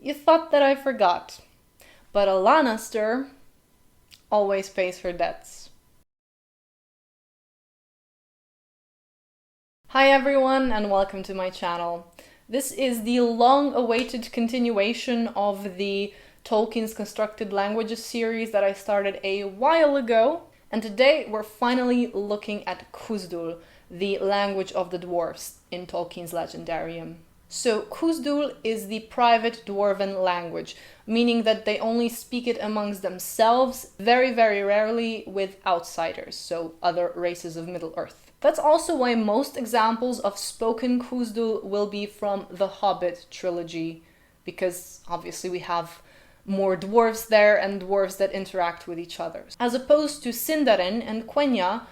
You thought that I forgot, but a Lannister always pays her debts. Hi everyone and welcome to my channel. This is the long-awaited continuation of the Tolkien's Constructed Languages series that I started a while ago, and today we're finally looking at Khuzdul, the language of the dwarves in Tolkien's Legendarium. So Khuzdul is the private Dwarven language, meaning that they only speak it amongst themselves, very, very rarely with outsiders, so other races of Middle-earth. That's also why most examples of spoken Khuzdul will be from the Hobbit trilogy, because obviously we have more dwarves there and dwarves that interact with each other. As opposed to Sindarin and Quenya,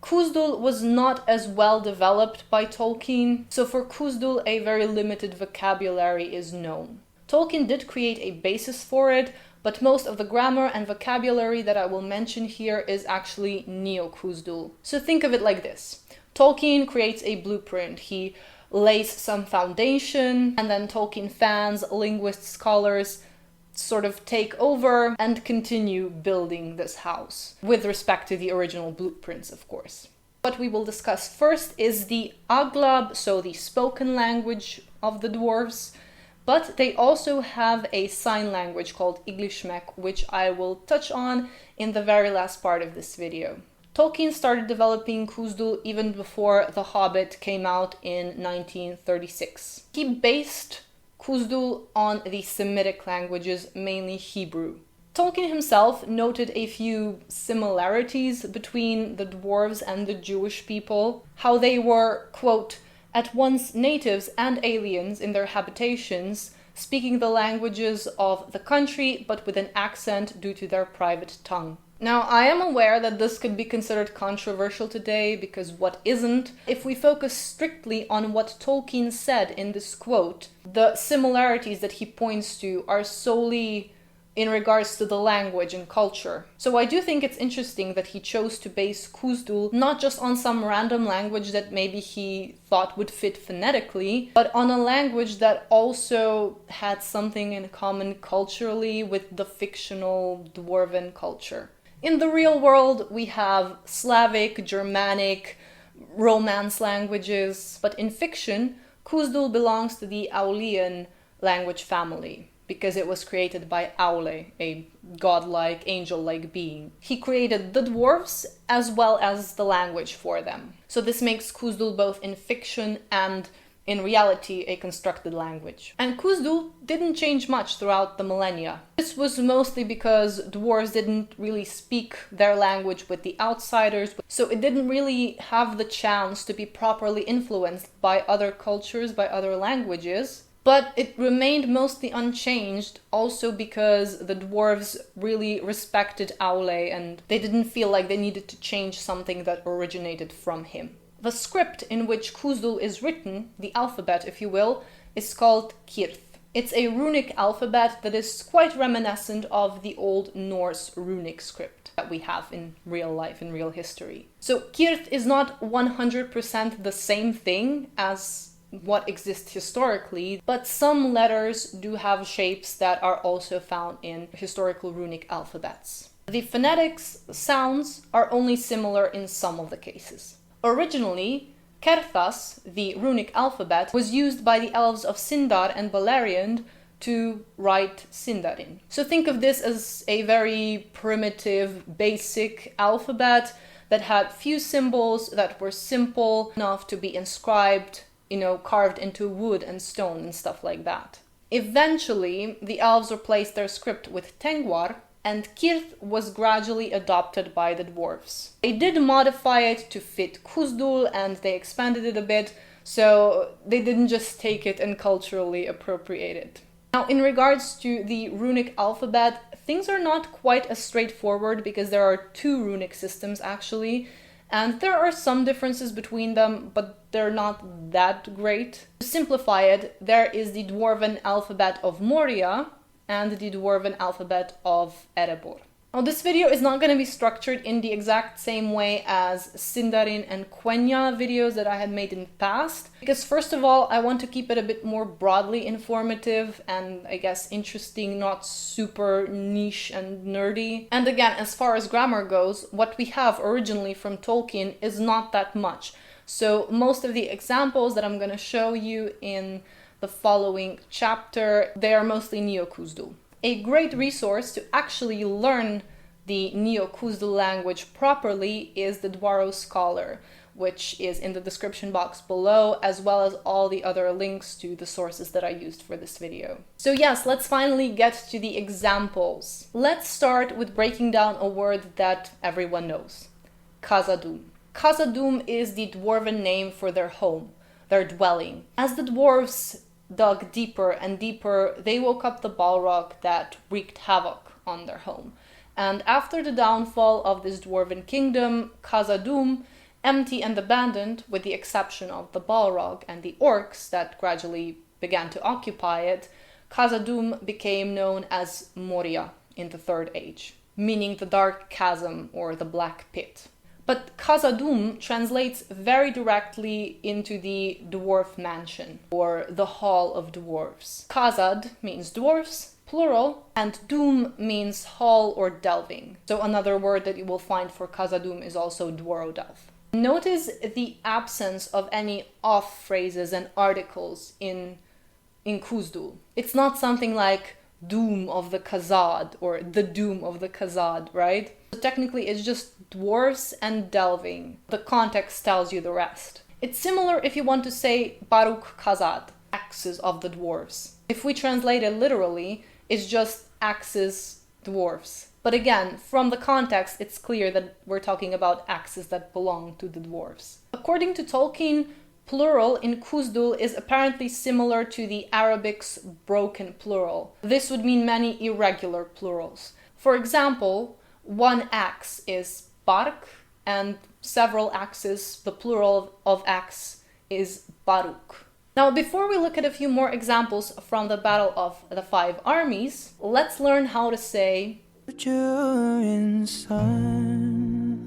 Khuzdul was not as well developed by Tolkien, so for Khuzdul a very limited vocabulary is known. Tolkien did create a basis for it, but most of the grammar and vocabulary that I will mention here is actually Neo-Khuzdul. So think of it like this. Tolkien creates a blueprint, he lays some foundation, and then Tolkien fans, linguists, scholars sort of take over and continue building this house, with respect to the original blueprints, of course. What we will discuss first is the Aglab, so the spoken language of the dwarves, but they also have a sign language called Iglishmek, which I will touch on in the very last part of this video. Tolkien started developing Khuzdul even before The Hobbit came out in 1936. He based Khuzdul on the Semitic languages, mainly Hebrew. Tolkien himself noted a few similarities between the dwarves and the Jewish people, how they were, quote, at once natives and aliens in their habitations, speaking the languages of the country but with an accent due to their private tongue. Now, I am aware that this could be considered controversial today, because what isn't? If we focus strictly on what Tolkien said in this quote, the similarities that he points to are solely in regards to the language and culture. So I do think it's interesting that he chose to base Khuzdul not just on some random language that maybe he thought would fit phonetically, but on a language that also had something in common culturally with the fictional Dwarven culture. In the real world, we have Slavic, Germanic, Romance languages, but in fiction, Khuzdul belongs to the Aulian language family, because it was created by Aule, a godlike, angel-like being. He created the dwarves as well as the language for them. So this makes Khuzdul both in fiction and in reality a constructed language. And Khuzdul didn't change much throughout the millennia. This was mostly because dwarves didn't really speak their language with the outsiders, so it didn't really have the chance to be properly influenced by other cultures, by other languages. But it remained mostly unchanged, also because the dwarves really respected Aule and they didn't feel like they needed to change something that originated from him. The script in which Khuzdul is written, the alphabet if you will, is called Cirth. It's a runic alphabet that is quite reminiscent of the Old Norse runic script that we have in real life, in real history. So Cirth is not 100% the same thing as what exists historically, but some letters do have shapes that are also found in historical runic alphabets. The phonetics, sounds, are only similar in some of the cases. Originally, Kerthas, the runic alphabet, was used by the elves of Sindar and Beleriand to write Sindarin. So think of this as a very primitive, basic alphabet that had few symbols, that were simple enough to be inscribed, carved into wood and stone and stuff like that. Eventually, the elves replaced their script with Tengwar, and Cirth was gradually adopted by the dwarves. They did modify it to fit Khuzdul and they expanded it a bit, so they didn't just take it and culturally appropriate it. Now, in regards to the runic alphabet, things are not quite as straightforward because there are two runic systems actually, and there are some differences between them, but they're not that great. To simplify it, there is the Dwarven alphabet of Moria and the Dwarven alphabet of Erebor. Now, this video is not going to be structured in the exact same way as Sindarin and Quenya videos that I had made in the past, because first of all, I want to keep it a bit more broadly informative and I guess interesting, not super niche and nerdy. And again, as far as grammar goes, what we have originally from Tolkien is not that much. So most of the examples that I'm going to show you in the following chapter, they are mostly Neo-Khuzdul. A great resource to actually learn the Neo-Khuzdul language properly is the Dwaro Scholar, which is in the description box below, as well as all the other links to the sources that I used for this video. So yes, let's finally get to the examples. Let's start with breaking down a word that everyone knows, Khazad-dûm. Khazad-dûm is the Dwarven name for their home, their dwelling. As the dwarves dug deeper and deeper, they woke up the Balrog that wreaked havoc on their home. And after the downfall of this dwarven kingdom, Khazad-dûm, empty and abandoned with the exception of the Balrog and the orcs that gradually began to occupy it, Khazad-dûm became known as Moria in the Third Age, meaning the dark chasm or the black pit. But Khazad-dûm translates very directly into the dwarf mansion, or the hall of dwarves. Khazad means dwarfs, plural, and dûm means hall or delving. So another word that you will find for Khazad-dûm is also dwaro-delve. Notice the absence of any off phrases and articles in Khuzdul. It's not something like doom of the Khazad or the doom of the Khazad, right? So technically it's just dwarves and delving. The context tells you the rest. It's similar if you want to say Baruk Khazad, axes of the dwarves. If we translate it literally, it's just axes dwarves. But again, from the context, it's clear that we're talking about axes that belong to the dwarves. According to Tolkien, plural in Khuzdul is apparently similar to the Arabic's broken plural. This would mean many irregular plurals. For example, one axe is bark, and several axes, the plural of axe, is baruk. Now, before we look at a few more examples from the Battle of the Five Armies, let's learn how to say Durin sons.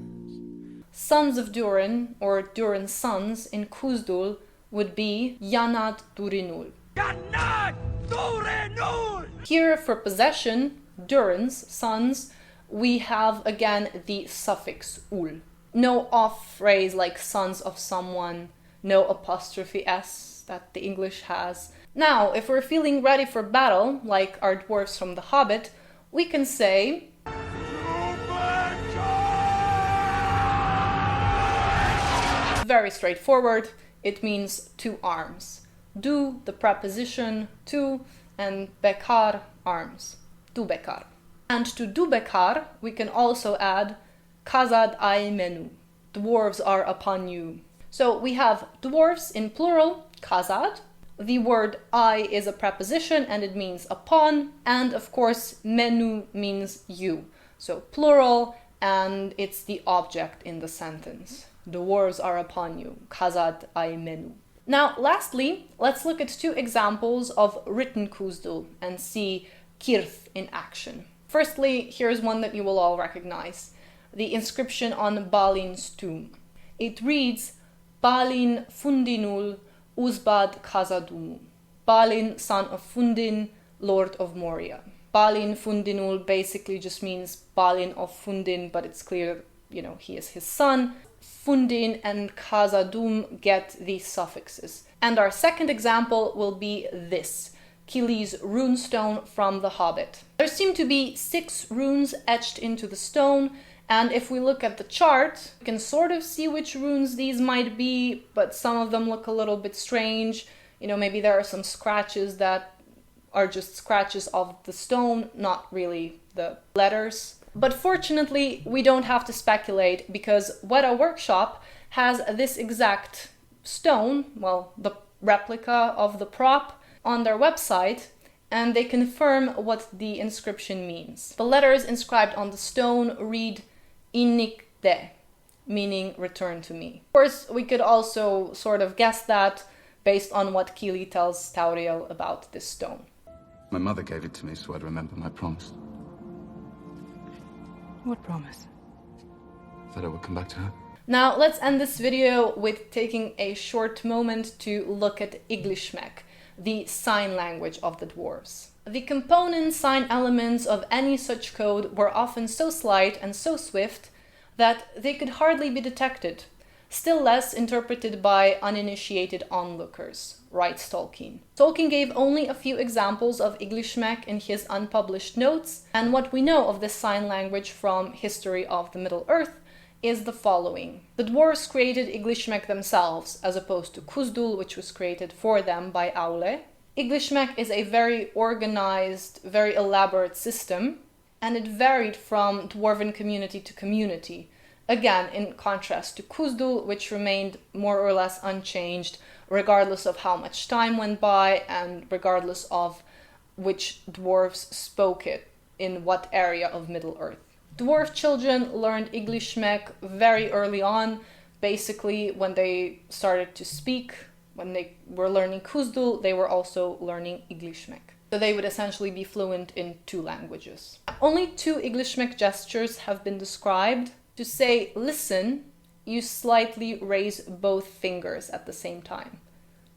Sons of Durin, or Durin's sons in Khuzdul, would be Yanad Durinul. Yanad Durinul! Here, for possession, Durin's sons, we have again the suffix ul. No off phrase like sons of someone, no apostrophe s that the English has. Now, if we're feeling ready for battle, like our dwarves from The Hobbit, we can say very straightforward, it means two arms. Du, the preposition to, and bekar, arms. Du bekar. And to du bekar, we can also add Khazad ay menu. Dwarves are upon you. So we have dwarves in plural, Khazad. The word I is a preposition and it means upon. And of course, menu means you. So plural, and it's the object in the sentence. Dwarves are upon you. Khazad ay menu. Now, lastly, let's look at two examples of written Khuzdul and see Cirth in action. Firstly, here's one that you will all recognize. The inscription on Balin's tomb. It reads, Balin Fundinul Uzbad Khazad-dûm. Balin, son of Fundin, lord of Moria. Balin Fundinul basically just means Balin of Fundin, but it's clear, he is his son. Fundin and Khazad-dûm get these suffixes. And our second example will be this. Kili's runestone from The Hobbit. There seem to be 6 runes etched into the stone, and if we look at the chart, we can sort of see which runes these might be, but some of them look a little bit strange. Maybe there are some scratches that are just scratches of the stone, not really the letters. But fortunately, we don't have to speculate because Weta Workshop has this exact stone, well, the replica of the prop, on their website, and they confirm what the inscription means. The letters inscribed on the stone read Innik de, meaning return to me. Of course, we could also sort of guess that based on what Kili tells Tauriel about this stone. My mother gave it to me so I'd remember my promise. What promise? That I would come back to her. Now let's end this video with taking a short moment to look at Iglishmek, the sign language of the dwarves. The component sign elements of any such code were often so slight and so swift that they could hardly be detected, still less interpreted by uninitiated onlookers, writes Tolkien. Tolkien gave only a few examples of Iglishmek in his unpublished notes, and what we know of this sign language from History of the Middle-earth is the following. The dwarves created Iglishmek themselves, as opposed to Khuzdul, which was created for them by Aule. Iglishmek is a very organized, very elaborate system, and it varied from dwarven community to community. Again, in contrast to Khuzdul, which remained more or less unchanged, regardless of how much time went by and regardless of which dwarves spoke it in what area of Middle-earth. Dwarf children learned Iglishmek very early on, basically when they started to speak. When they were learning Khuzdul, they were also learning Iglishmek. So they would essentially be fluent in two languages. Only two Iglishmek gestures have been described. To say listen, you slightly raise both fingers at the same time.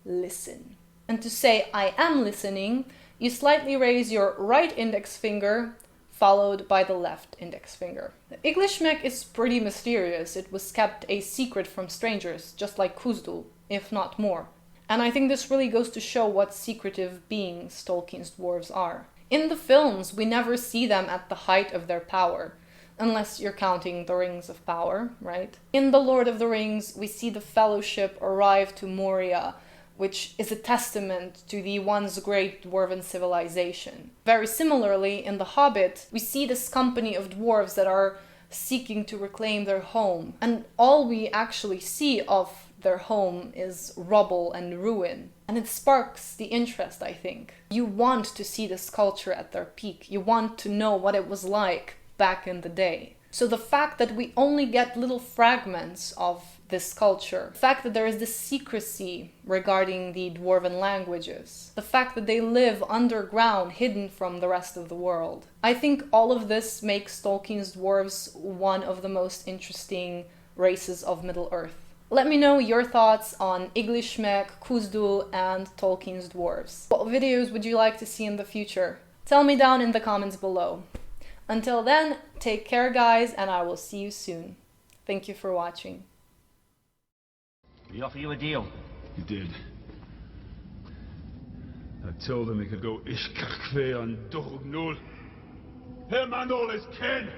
Listen. And to say I am listening, you slightly raise your right index finger followed by the left index finger. Iglishmek is pretty mysterious. It was kept a secret from strangers, just like Khuzdul, if not more. And I think this really goes to show what secretive beings Tolkien's dwarves are. In the films, we never see them at the height of their power, unless you're counting the Rings of Power, right? In The Lord of the Rings, we see the Fellowship arrive to Moria, which is a testament to the once great dwarven civilization. Very similarly, in The Hobbit, we see this company of dwarves that are seeking to reclaim their home, and all we actually see of their home is rubble and ruin. And it sparks the interest, I think. You want to see this culture at their peak. You want to know what it was like back in the day. So the fact that we only get little fragments of this culture, the fact that there is this secrecy regarding the dwarven languages, the fact that they live underground, hidden from the rest of the world, I think all of this makes Tolkien's dwarves one of the most interesting races of Middle-earth. Let me know your thoughts on Iglishmek, Khuzdul, and Tolkien's dwarves. What videos would you like to see in the future? Tell me down in the comments below. Until then, take care guys, and I will see you soon. Thank you for watching. We offer you a deal. He did. I told him he could go Ishkakve on Dognul. Him and all his kin!